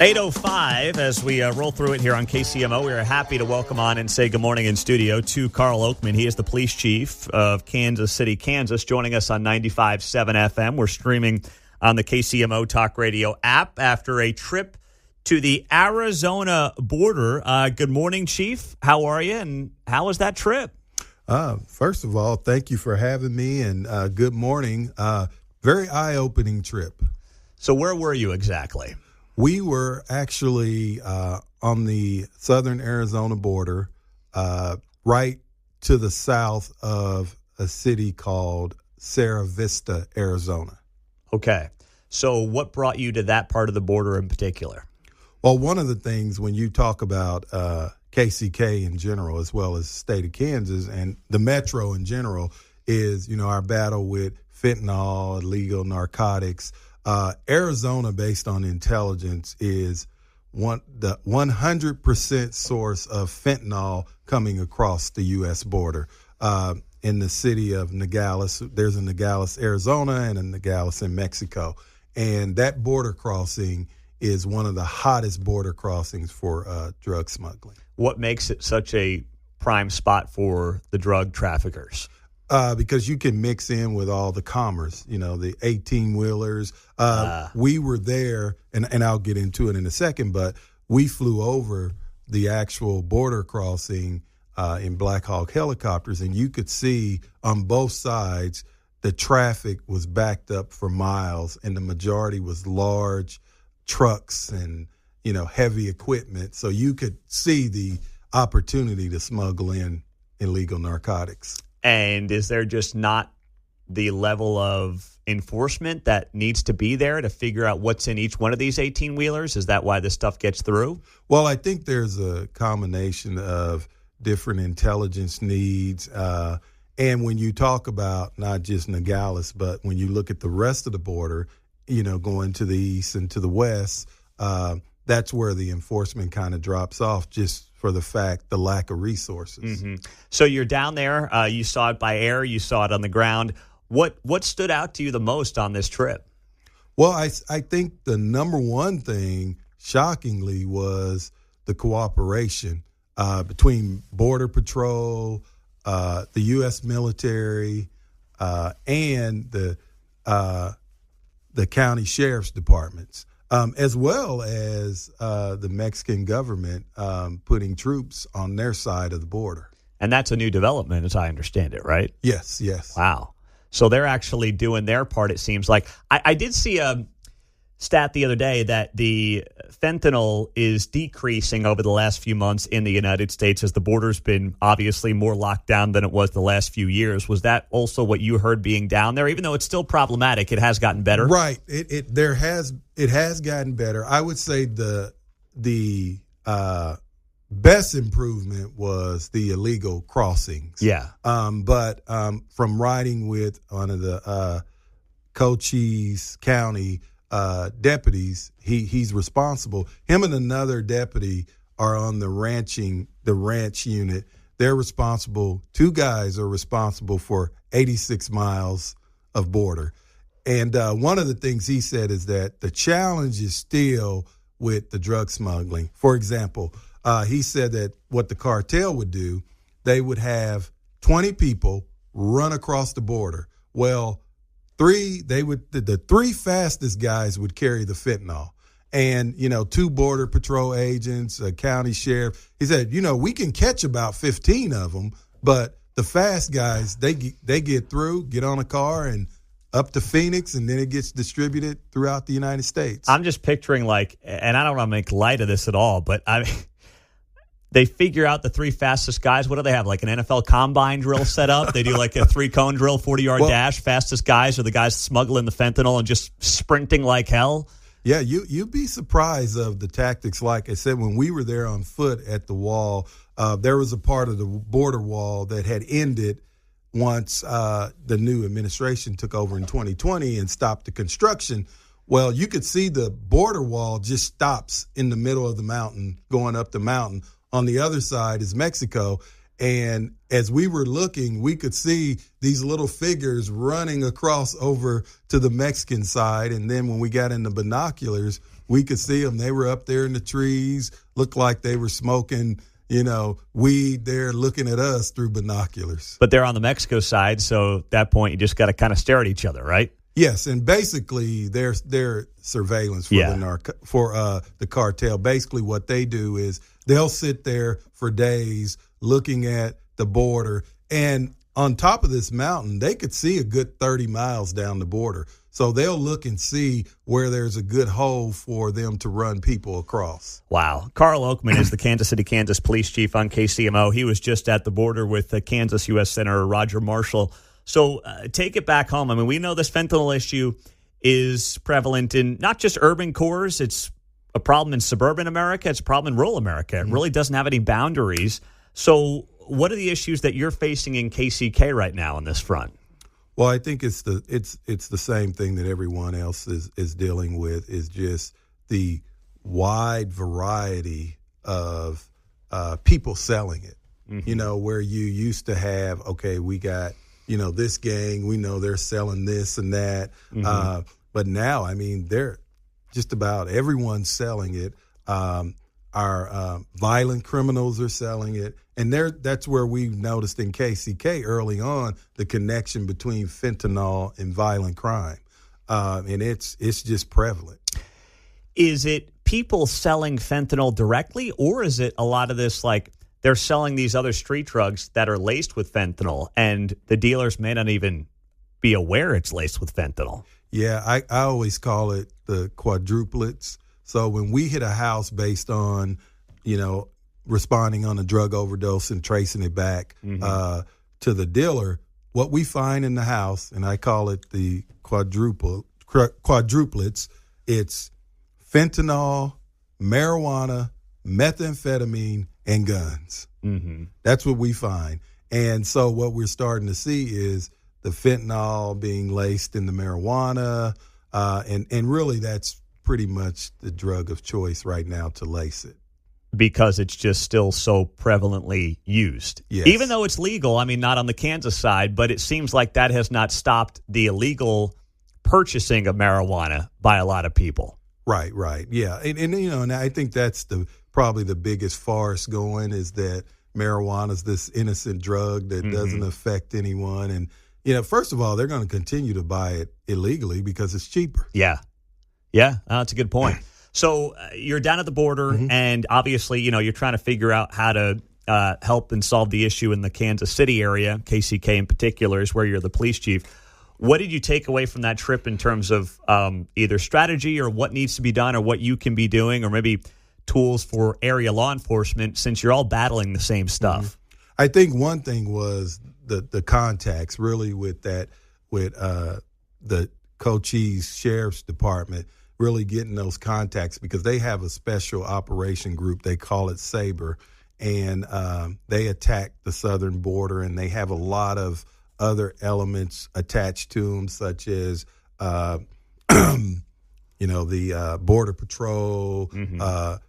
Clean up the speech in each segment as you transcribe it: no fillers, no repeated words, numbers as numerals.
8:05 as we roll through it here on KCMO. We are happy to welcome on and say good morning in studio to Karl Oakman. He is the police chief of Kansas City, Kansas, joining us on 95.7 FM. We're streaming on the KCMO Talk Radio app after a trip to the Arizona border. Good morning, Chief. How are you, and how was that trip? First of all, thank you for having me, and good morning. Very eye-opening trip. So where were you exactly? We were actually on the southern Arizona border, right to the south of a city called Sierra Vista, Arizona. Okay. So what brought you to that part of the border in particular? Well, one of the things when you talk about KCK in general, as well as the state of Kansas and the metro in general, is, our battle with fentanyl, illegal narcotics. Arizona, based on intelligence, is the 100% source of fentanyl coming across the U.S. border. In the city of Nogales, there's a Nogales, Arizona, and a Nogales in Mexico. And that border crossing is one of the hottest border crossings for drug smuggling. What makes it such a prime spot for the drug traffickers? Because you can mix in with all the commerce, the 18-wheelers. We were there, and I'll get into it in a second, but we flew over the actual border crossing in Black Hawk helicopters, and you could see on both sides the traffic was backed up for miles, and the majority was large trucks and, heavy equipment. So you could see the opportunity to smuggle in illegal narcotics. And is there just not the level of enforcement that needs to be there to figure out what's in each one of these 18-wheelers? Is that why this stuff gets through? Well, I think there's a combination of different intelligence needs. And when you talk about not just Nogales, but when you look at the rest of the border, going to the east and to the west, that's where the enforcement kind of drops off, just for the lack of resources. Mm-hmm. So you're down there. You saw it by air. You saw it on the ground. What stood out to you the most on this trip? Well, I think the number one thing, shockingly, was the cooperation between Border Patrol, the U.S. military, and the county sheriff's departments. As well as the Mexican government putting troops on their side of the border. And that's a new development, as I understand it, right? Yes. Wow. So they're actually doing their part, it seems like. I did see a stat the other day that the fentanyl is decreasing over the last few months in the United States as the border's been obviously more locked down than it was the last few years. Was that also what you heard being down there? Even though it's still problematic, it has gotten better? Right. It has gotten better. I would say the best improvement was the illegal crossings. Yeah. But from riding with one of the Cochise County deputies, he's responsible. Him and another deputy are on the ranch unit. They're responsible. Two guys are responsible for 86 miles of border. And one of the things he said is that the challenge is still with the drug smuggling. For example, he said that what the cartel would do, they would have 20 people run across the border. Well, the three fastest guys would carry the fentanyl. And, 2 Border Patrol agents, a county sheriff. He said, we can catch about 15 of them, but the fast guys, they get through, get on a car, and up to Phoenix, and then it gets distributed throughout the United States. I'm just picturing and I don't want to make light of this at all, but they figure out the 3 fastest guys. What do they have, like an NFL combine drill set up? They do like a 3-cone drill, 40-yard dash. Fastest guys are the guys smuggling the fentanyl and just sprinting like hell. Yeah, you'd be surprised of the tactics. Like I said, when we were there on foot at the wall, there was a part of the border wall that had ended once the new administration took over in 2020 and stopped the construction. Well, you could see the border wall just stops in the middle of the mountain, going up the mountain. On the other side is Mexico. And as we were looking, we could see these little figures running across over to the Mexican side. And then when we got in the binoculars, we could see them. They were up there in the trees, looked like they were smoking, weed there, looking at us through binoculars. But they're on the Mexico side, so at that point you just got to kind of stare at each other, right? Yes, and basically their surveillance for the cartel. Basically, what they do is they'll sit there for days looking at the border, and on top of this mountain, they could see a good 30 miles down the border. So they'll look and see where there's a good hole for them to run people across. Wow. Karl Oakman is the Kansas City, Kansas police chief on KCMO. He was just at the border with Kansas U.S. Senator Roger Marshall. So take it back home. I mean, we know this fentanyl issue is prevalent in not just urban cores. It's a problem in suburban America. It's a problem in rural America. It really doesn't have any boundaries. So what are the issues that you're facing in KCK right now on this front? Well, I think it's the same thing that everyone else is dealing with, is just the wide variety of people selling it. Mm-hmm. Where you used to have, okay, we got, this gang, we know they're selling this and that. Mm-hmm. But now, I mean, they're just about everyone's selling it. Our violent criminals are selling it. And that's where we've noticed in KCK early on the connection between fentanyl and violent crime. And it's just prevalent. Is it people selling fentanyl directly, or is it a lot of this like they're selling these other street drugs that are laced with fentanyl and the dealers may not even be aware it's laced with fentanyl? Yeah, I always call it the quadruplets. So when we hit a house based on, responding on a drug overdose and tracing it back to the dealer, what we find in the house, and I call it the quadruplets, it's fentanyl, marijuana, methamphetamine, and guns. Mm-hmm. That's what we find. And so what we're starting to see is the fentanyl being laced in the marijuana, and really that's pretty much the drug of choice right now to lace it. Because it's just still so prevalently used. Yes. Even though it's legal, I mean, not on the Kansas side, but it seems like that has not stopped the illegal purchasing of marijuana by a lot of people. Right. Yeah. And I think that's probably the biggest farce going, is that marijuana is this innocent drug that doesn't affect anyone. And, first of all, they're going to continue to buy it illegally because it's cheaper. Yeah, that's a good point. So you're down at the border, and obviously, you're trying to figure out how to help and solve the issue in the Kansas City area. KCK in particular is where you're the police chief. What did you take away from that trip in terms of either strategy or what needs to be done or what you can be doing, or maybe tools for area law enforcement, since you're all battling the same stuff? I think one thing was the contacts really with the Cochise Sheriff's Department, really getting those contacts, because they have a special operation group. They call it SABRE, and they attack the southern border, and they have a lot of other elements attached to them, such as, the Border Patrol,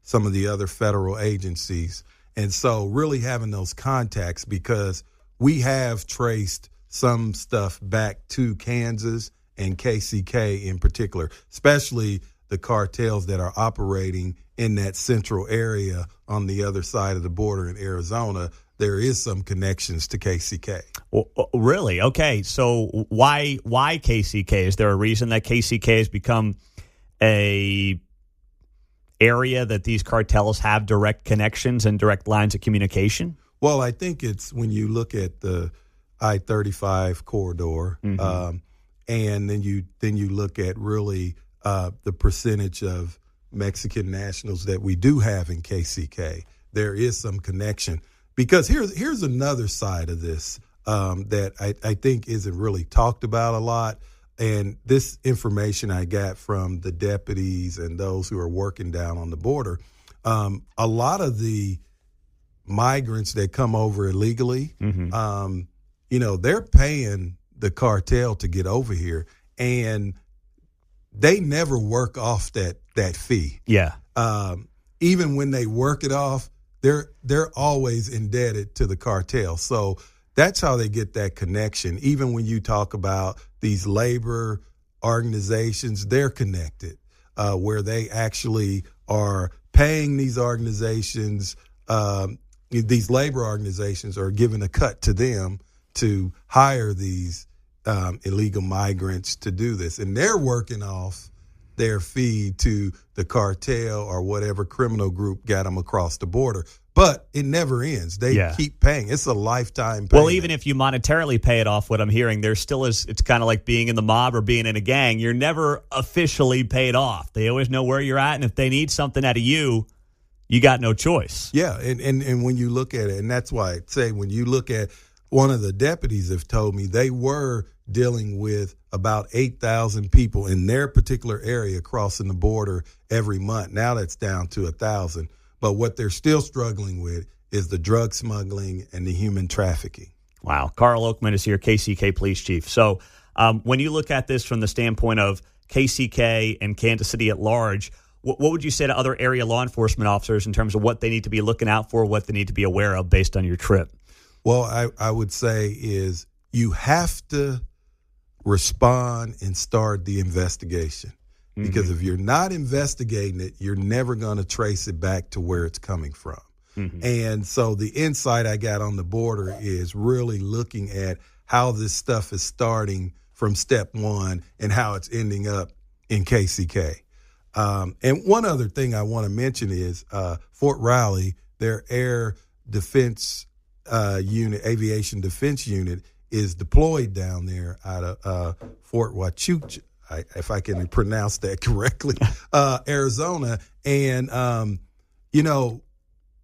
some of the other federal agencies. And so really having those contacts, because we have traced some stuff back to Kansas and KCK in particular, especially the cartels that are operating in that central area on the other side of the border in Arizona. There is some connections to KCK. Well, really? Okay. So why KCK? Is there a reason that KCK has become a area that these cartels have direct connections and direct lines of communication? Well, I think it's when you look at the I-35 corridor, and then you look at really the percentage of Mexican nationals that we do have in KCK. There is some connection, because here's another side of this that I think isn't really talked about a lot. And this information I got from the deputies and those who are working down on the border. A lot of the migrants that come over illegally, they're paying the cartel to get over here, and they never work off that fee. Yeah. Even when they work it off, they're always indebted to the cartel. So that's how they get that connection. Even when you talk about these labor organizations, they're connected. where they actually are paying these organizations, these labor organizations are giving a cut to them to hire these illegal migrants to do this. And they're working off their fee to the cartel or whatever criminal group got them across the border. But it never ends. They keep paying. It's a lifetime payment. Well, even if you monetarily pay it off, what I'm hearing, there still is, it's kind of like being in the mob or being in a gang. You're never officially paid off. They always know where you're at, and if they need something out of you, you got no choice. Yeah, and when you look at it, and that's why I say when you look at, one of the deputies have told me they were dealing with about 8,000 people in their particular area crossing the border every month. Now that's down to 1,000. But what they're still struggling with is the drug smuggling and the human trafficking. Wow. Karl Oakman is here, KCK Police Chief. So when you look at this from the standpoint of KCK and Kansas City at large, what would you say to other area law enforcement officers in terms of what they need to be looking out for, what they need to be aware of based on your trip? Well, I would say is you have to respond and start the investigation. Because if you're not investigating it, you're never going to trace it back to where it's coming from. And so the insight I got on the border is really looking at how this stuff is starting from step one and how it's ending up in KCK. And one other thing I want to mention is Fort Riley, their air defense unit, aviation defense unit, is deployed down there out of Fort Huachuca, if I can pronounce that correctly, Arizona. And,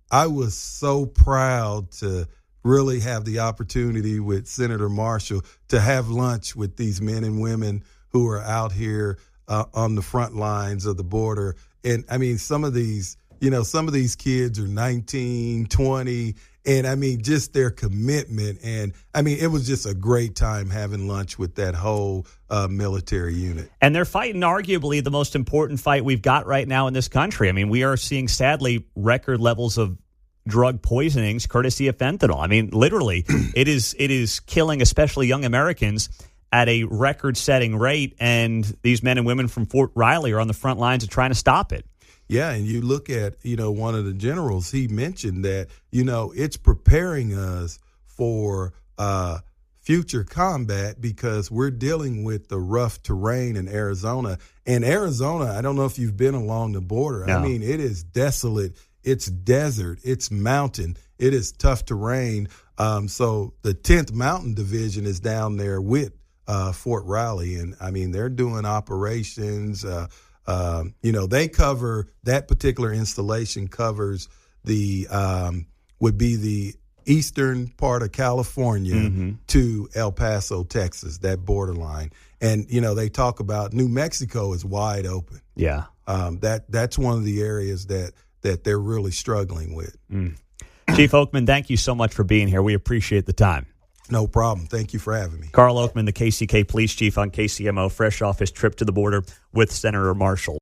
I was so proud to really have the opportunity with Senator Marshall to have lunch with these men and women who are out here on the front lines of the border. And, I mean, some of these kids are 19, 20, and, just their commitment. And, it was just a great time having lunch with that whole military unit. And they're fighting arguably the most important fight we've got right now in this country. We are seeing, sadly, record levels of drug poisonings courtesy of fentanyl. Literally, it is killing especially young Americans at a record-setting rate, and these men and women from Fort Riley are on the front lines of trying to stop it. Yeah, and you look at, one of the generals, he mentioned that, it's preparing us for future combat because we're dealing with the rough terrain in Arizona. And Arizona, I don't know if you've been along the border. No. It is desolate. It's desert. It's mountain. It is tough terrain. So the 10th Mountain Division is down there with Fort Riley. And, they're doing operations. They cover, that particular installation covers the would be the eastern part of California to El Paso, Texas, that borderline. And, they talk about New Mexico is wide open. Yeah. That's one of the areas that they're really struggling with. Chief Oakman, thank you so much for being here. We appreciate the time. No problem. Thank you for having me. Karl Oakman, the KCK Police Chief on KCMO, fresh off his trip to the border with Senator Marshall.